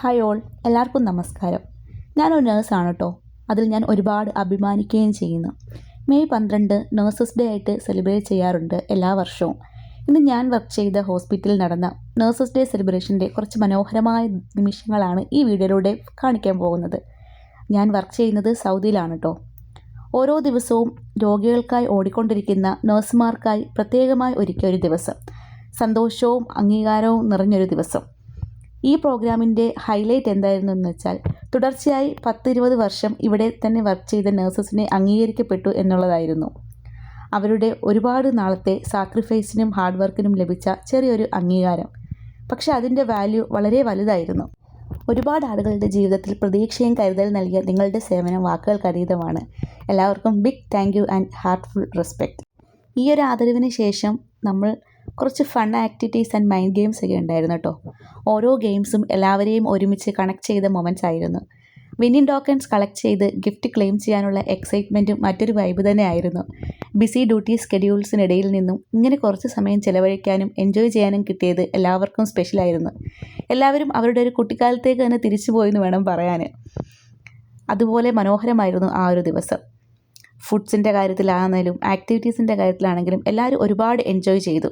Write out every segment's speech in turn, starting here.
Hi all, എല്ലാവർക്കും നമസ്കാരം. ഞാനൊരു നേഴ്സാണ് കേട്ടോ. അതിൽ ഞാൻ ഒരുപാട് അഭിമാനിക്കുകയും ചെയ്യുന്നു. മെയ് 12 നേഴ്സസ് ഡേ ആയിട്ട് സെലിബ്രേറ്റ് ചെയ്യാറുണ്ട് എല്ലാ വർഷവും. ഇന്ന് ഞാൻ വർക്ക് ചെയ്ത ഹോസ്പിറ്റലിൽ നടന്ന നേഴ്സസ് ഡേ സെലിബ്രേഷൻ്റെ കുറച്ച് മനോഹരമായ നിമിഷങ്ങളാണ് ഈ വീഡിയോയിലൂടെ കാണിക്കാൻ പോകുന്നത്. ഞാൻ വർക്ക് ചെയ്യുന്നത് സൗദിയിലാണ് കേട്ടോ. ഓരോ ദിവസവും രോഗികൾക്കായി ഓടിക്കൊണ്ടിരിക്കുന്ന നഴ്സുമാർക്കായി പ്രത്യേകമായി ഒരുക്കിയ ഒരു ദിവസം, സന്തോഷവും അംഗീകാരവും നിറഞ്ഞൊരു ദിവസം. ഈ പ്രോഗ്രാമിൻ്റെ ഹൈലൈറ്റ് എന്തായിരുന്നു എന്ന് വെച്ചാൽ, തുടർച്ചയായി 10-20 വർഷം ഇവിടെ തന്നെ വർക്ക് ചെയ്ത നഴ്സസിനെ അംഗീകരിക്കപ്പെട്ടു എന്നുള്ളതായിരുന്നു. അവരുടെ ഒരുപാട് നാളത്തെ സാക്രിഫൈസിനും ഹാർഡ് വർക്കിനും ലഭിച്ച ചെറിയൊരു അംഗീകാരം. പക്ഷേ അതിൻ്റെ വാല്യൂ വളരെ വലുതായിരുന്നു. ഒരുപാട് ആളുകളുടെ ജീവിതത്തിൽ പ്രതീക്ഷയും കരുതൽ നൽകിയ നിങ്ങളുടെ സേവനം വാക്കുകൾക്കതീതമാണ്. എല്ലാവർക്കും big thank you and heartful respect. ഈ ഒരു ആദരവിന് ശേഷം നമ്മൾ കുറച്ച് fun activities and mind games ഒക്കെ ഉണ്ടായിരുന്നു കേട്ടോ. ഓരോ ഗെയിംസും എല്ലാവരെയും ഒരുമിച്ച് കണക്ട് ചെയ്ത മൊമെൻറ്റ്സ് ആയിരുന്നു. വിന്നിംഗ് ടോക്കൺസ് കളക്ട് ചെയ്ത് ഗിഫ്റ്റ് ക്ലെയിം ചെയ്യാനുള്ള എക്സൈറ്റ്മെൻറ്റും മറ്റൊരു വൈബ് തന്നെ ആയിരുന്നു. ബിസി ഡ്യൂട്ടി സ്കെഡ്യൂൾസിനിടയിൽ നിന്നും ഇങ്ങനെ കുറച്ച് സമയം ചിലവഴിക്കാനും എൻജോയ് ചെയ്യാനും കിട്ടിയത് എല്ലാവർക്കും സ്പെഷ്യലായിരുന്നു. എല്ലാവരും അവരുടെ ഒരു കുട്ടിക്കാലത്തേക്ക് തന്നെ തിരിച്ചു പോയെന്ന് വേണം പറയാൻ. അതുപോലെ മനോഹരമായിരുന്നു ആ ഒരു ദിവസം. ഫുഡ്സിൻ്റെ കാര്യത്തിലാണെങ്കിലും ആക്ടിവിറ്റീസിൻ്റെ കാര്യത്തിലാണെങ്കിലും എല്ലാവരും ഒരുപാട് എൻജോയ് ചെയ്തു,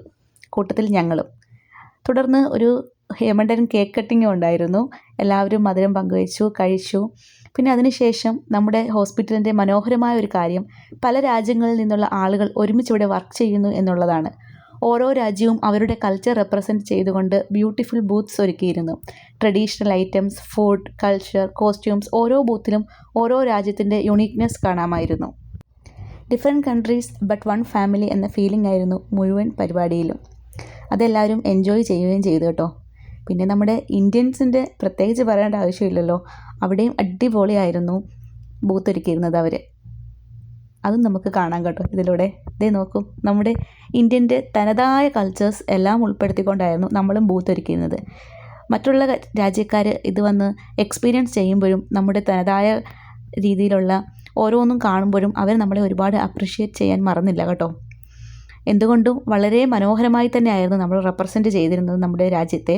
കൂട്ടത്തിൽ ഞങ്ങളും. തുടർന്ന് ഒരു ഹേമണ്ടൻ കേക്ക് കട്ടിങ്ങും ഉണ്ടായിരുന്നു. എല്ലാവരും മധുരം പങ്കുവച്ചു, കഴിച്ചു. പിന്നെ അതിനുശേഷം നമ്മുടെ ഹോസ്പിറ്റലിൻ്റെ മനോഹരമായ ഒരു കാര്യം, പല രാജ്യങ്ങളിൽ നിന്നുള്ള ആളുകൾ ഒരുമിച്ച് ഇവിടെ വർക്ക് ചെയ്യുന്നു എന്നുള്ളതാണ്. ഓരോ രാജ്യവും അവരുടെ കൾച്ചർ റെപ്രസെൻറ്റ് ചെയ്തുകൊണ്ട് ബ്യൂട്ടിഫുൾ ബൂത്ത്സ് ഒരുക്കിയിരുന്നു. Traditional items, food, culture, costumes, ഓരോ ബൂത്തിലും ഓരോ രാജ്യത്തിൻ്റെ യുണീക്നെസ് കാണാമായിരുന്നു. Different countries but one family എന്ന ഫീലിംഗ് ആയിരുന്നു മുഴുവൻ പരിപാടിയിലും. അതെല്ലാവരും എൻജോയ് ചെയ്യുകയും ചെയ്തു കേട്ടോ. പിന്നെ നമ്മുടെ ഇന്ത്യൻസിൻ്റെ പ്രത്യേകിച്ച് പറയേണ്ട ആവശ്യമില്ലല്ലോ, അവിടെയും അടിപൊളിയായിരുന്നു ബൂത്ത് ഒരുക്കിയിരുന്നത് അവർ. അതും നമുക്ക് കാണാം കേട്ടോ ഇതിലൂടെ. ഇതേ നോക്കൂ, നമ്മുടെ ഇന്ത്യൻ്റെ തനതായ കൾച്ചേഴ്സ് എല്ലാം ഉൾപ്പെടുത്തിക്കൊണ്ടായിരുന്നു നമ്മളും ബൂത്ത് ഒരുക്കിയിരുന്നത്. മറ്റുള്ള രാജ്യക്കാർ ഇത് വന്ന് എക്സ്പീരിയൻസ് ചെയ്യുമ്പോഴും നമ്മുടെ തനതായ രീതിയിലുള്ള ഓരോന്നും കാണുമ്പോഴും അവർ നമ്മളെ ഒരുപാട് അപ്രിഷ്യേറ്റ് ചെയ്യാൻ മറന്നില്ല കേട്ടോ. എന്തുകൊണ്ടും വളരെ മനോഹരമായി തന്നെയായിരുന്നു നമ്മൾ റെപ്രസെൻറ്റ് ചെയ്തിരുന്നത് നമ്മുടെ രാജ്യത്തെ.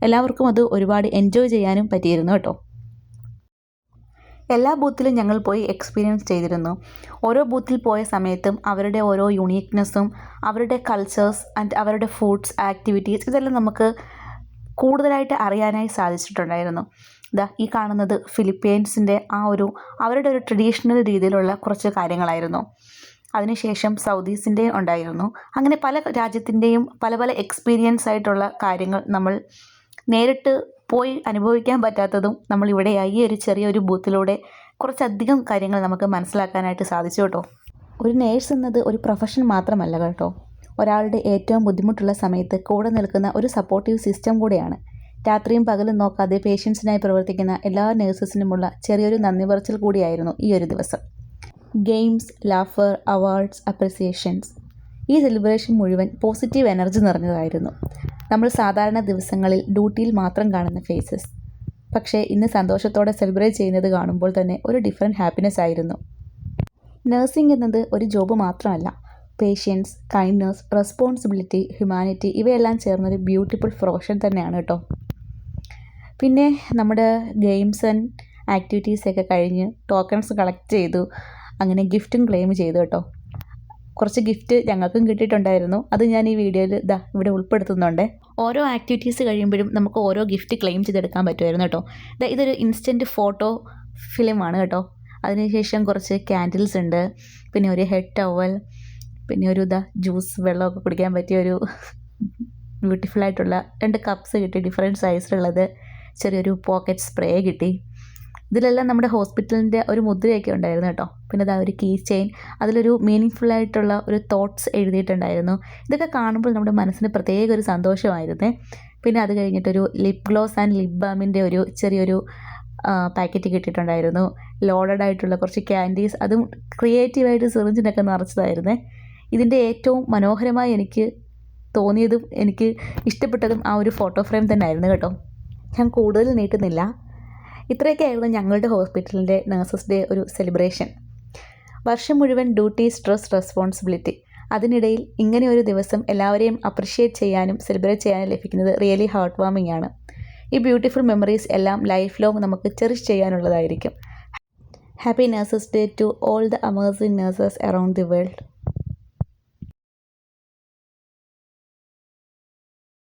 എല്ലാവർക്കും അത് ഒരുപാട് എൻജോയ് ചെയ്യാനും പറ്റിയിരുന്നു കേട്ടോ. എല്ലാ ബൂത്തിലും ഞങ്ങൾ പോയി എക്സ്പീരിയൻസ് ചെയ്തിരുന്നു. ഓരോ ബൂത്തിൽ പോയ സമയത്തും അവരുടെ ഓരോ യുണീക്നെസ്സും അവരുടെ കൾച്ചേഴ്സ് ആൻഡ് അവരുടെ ഫുഡ്സ്, ആക്ടിവിറ്റീസ് ഇതെല്ലാം നമുക്ക് കൂടുതലായിട്ട് അറിയാനായി സാധിച്ചിട്ടുണ്ടായിരുന്നു. ഈ കാണുന്നത് ഫിലിപ്പീൻസിൻ്റെ അവരുടെ ഒരു ട്രഡീഷണൽ രീതിയിലുള്ള കുറച്ച് കാര്യങ്ങളായിരുന്നു. അതിനുശേഷം സൗദീസിൻ്റെ ഉണ്ടായിരുന്നു. അങ്ങനെ പല രാജ്യത്തിൻ്റെയും പല പല എക്സ്പീരിയൻസ് ആയിട്ടുള്ള കാര്യങ്ങൾ നമ്മൾ നേരിട്ട് പോയി അനുഭവിക്കാൻ പറ്റാത്തതും നമ്മളിവിടെയായി ഈ ഒരു ചെറിയൊരു ബൂത്തിലൂടെ കുറച്ചധികം കാര്യങ്ങൾ നമുക്ക് മനസ്സിലാക്കാനായിട്ട് സാധിച്ചു കേട്ടോ. ഒരു നേഴ്സ് എന്നത് ഒരു പ്രൊഫഷൻ മാത്രമല്ല കേട്ടോ, ഒരാളുടെ ഏറ്റവും ബുദ്ധിമുട്ടുള്ള സമയത്ത് കൂടെ നിൽക്കുന്ന ഒരു സപ്പോർട്ടീവ് സിസ്റ്റം കൂടെയാണ്. രാത്രിയും പകലും നോക്കാതെ പേഷ്യൻസിനായി പ്രവർത്തിക്കുന്ന എല്ലാ നേഴ്സസിനുമുള്ള ചെറിയൊരു നന്ദി പറച്ചിൽ കൂടിയായിരുന്നു ഈ ഒരു ദിവസം. ഗെയിംസ്, ലാഫർ, അവാർഡ്സ്, അപ്രിസിയേഷൻസ്, ഈ സെലിബ്രേഷൻ മുഴുവൻ പോസിറ്റീവ് എനർജി നിറഞ്ഞതായിരുന്നു. നമ്മൾ സാധാരണ ദിവസങ്ങളിൽ ഡ്യൂട്ടിയിൽ മാത്രം കാണുന്ന ഫേസസ്, പക്ഷേ ഇന്ന് സന്തോഷത്തോടെ സെലിബ്രേറ്റ് ചെയ്യുന്നത് കാണുമ്പോൾ തന്നെ ഒരു ഡിഫറെൻറ്റ് ഹാപ്പിനെസ് ആയിരുന്നു. നഴ്സിംഗ് എന്നത് ഒരു ജോബ് മാത്രമല്ല, പേഷ്യൻസ്, കൈൻഡ്നസ്, റെസ്പോൺസിബിലിറ്റി, ഹ്യൂമാനിറ്റി ഇവയെല്ലാം ചേർന്നൊരു ബ്യൂട്ടിഫുൾ പ്രൊഫഷൻ തന്നെയാണ് കേട്ടോ. പിന്നെ നമ്മുടെ ഗെയിംസ് ആൻഡ് ആക്ടിവിറ്റീസൊക്കെ കഴിഞ്ഞ് ടോക്കൺസ് കളക്ട് ചെയ്തു. അങ്ങനെ ഗിഫ്റ്റും ക്ലെയിം ചെയ്തു കേട്ടോ. കുറച്ച് ഗിഫ്റ്റ് ഞങ്ങൾക്കും കിട്ടിയിട്ടുണ്ടായിരുന്നു. അത് ഞാൻ ഈ വീഡിയോയിൽ ഇവിടെ ഉൾപ്പെടുത്തുന്നുണ്ട്. ഓരോ ആക്ടിവിറ്റീസ് കഴിയുമ്പോഴും നമുക്ക് ഓരോ ഗിഫ്റ്റ് ക്ലെയിം ചെയ്തെടുക്കാൻ പറ്റുമായിരുന്നു കേട്ടോ. ഇതൊരു ഇൻസ്റ്റൻറ്റ് ഫോട്ടോ ഫിലിമാണ് കേട്ടോ. അതിനുശേഷം കുറച്ച് ക്യാൻഡിൽസ് ഉണ്ട്, പിന്നെ ഒരു ഹെഡ് ടവൽ, പിന്നെ ഒരു ജ്യൂസ് വെള്ളമൊക്കെ കുടിക്കാൻ പറ്റിയ ഒരു ബ്യൂട്ടിഫുള്ളായിട്ടുള്ള 2 കപ്സ് കിട്ടി, ഡിഫറെൻറ്റ് സൈസിലുള്ളത്. ചെറിയൊരു പോക്കറ്റ് സ്പ്രേ കിട്ടി. ഇതിലെല്ലാം നമ്മുടെ ഹോസ്പിറ്റലിൻ്റെ ഒരു മുദ്രയൊക്കെ ഉണ്ടായിരുന്നു കേട്ടോ. പിന്നെ ഒരു കീ ചെയിൻ, അതിലൊരു മീനിങ് ഫുള്ളായിട്ടുള്ള ഒരു തോട്ട്സ് എഴുതിയിട്ടുണ്ടായിരുന്നു. ഇതൊക്കെ കാണുമ്പോൾ നമ്മുടെ മനസ്സിന് പ്രത്യേക ഒരു സന്തോഷമായിരുന്നു. പിന്നെ അത് കഴിഞ്ഞിട്ടൊരു ലിപ് ഗ്ലോസ് ആൻഡ് ലിപ് ബാമിൻ്റെ ഒരു ചെറിയൊരു പാക്കറ്റ് കിട്ടിയിട്ടുണ്ടായിരുന്നു. ലോഡഡ് ആയിട്ടുള്ള കുറച്ച് ക്യാൻഡീസ്, അതും ക്രിയേറ്റീവായിട്ട് സിറിഞ്ചിനൊക്കെ നിറച്ചതായിരുന്നു. ഇതിൻ്റെ ഏറ്റവും മനോഹരമായി എനിക്ക് തോന്നിയതും എനിക്ക് ഇഷ്ടപ്പെട്ടതും ആ ഒരു ഫോട്ടോ ഫ്രെയിം തന്നെ ആയിരുന്നു കേട്ടോ. ഞാൻ കൂടുതൽ നീട്ടുന്നില്ല. ഇത്രയൊക്കെ ആയിരുന്നു ഞങ്ങളുടെ ഹോസ്പിറ്റലിൻ്റെ നേഴ്സസ് ഡേ ഒരു സെലിബ്രേഷൻ. വർഷം മുഴുവൻ ഡ്യൂട്ടി, സ്ട്രെസ്, റെസ്പോൺസിബിലിറ്റി, അതിനിടയിൽ ഇങ്ങനെ ഒരു ദിവസം എല്ലാവരെയും അപ്രിഷ്യേറ്റ് ചെയ്യാനും സെലിബ്രേറ്റ് ചെയ്യാനും ലഭിക്കുന്നത് റിയലി ഹാർട്ട് വാമിംഗ് ആണ്. ഈ ബ്യൂട്ടിഫുൾ മെമ്മറീസ് എല്ലാം ലൈഫ് ലോങ് നമുക്ക് ചെറിഷ് ചെയ്യാനുള്ളതായിരിക്കും. Happy nurses day to all the amazing nurses around the world.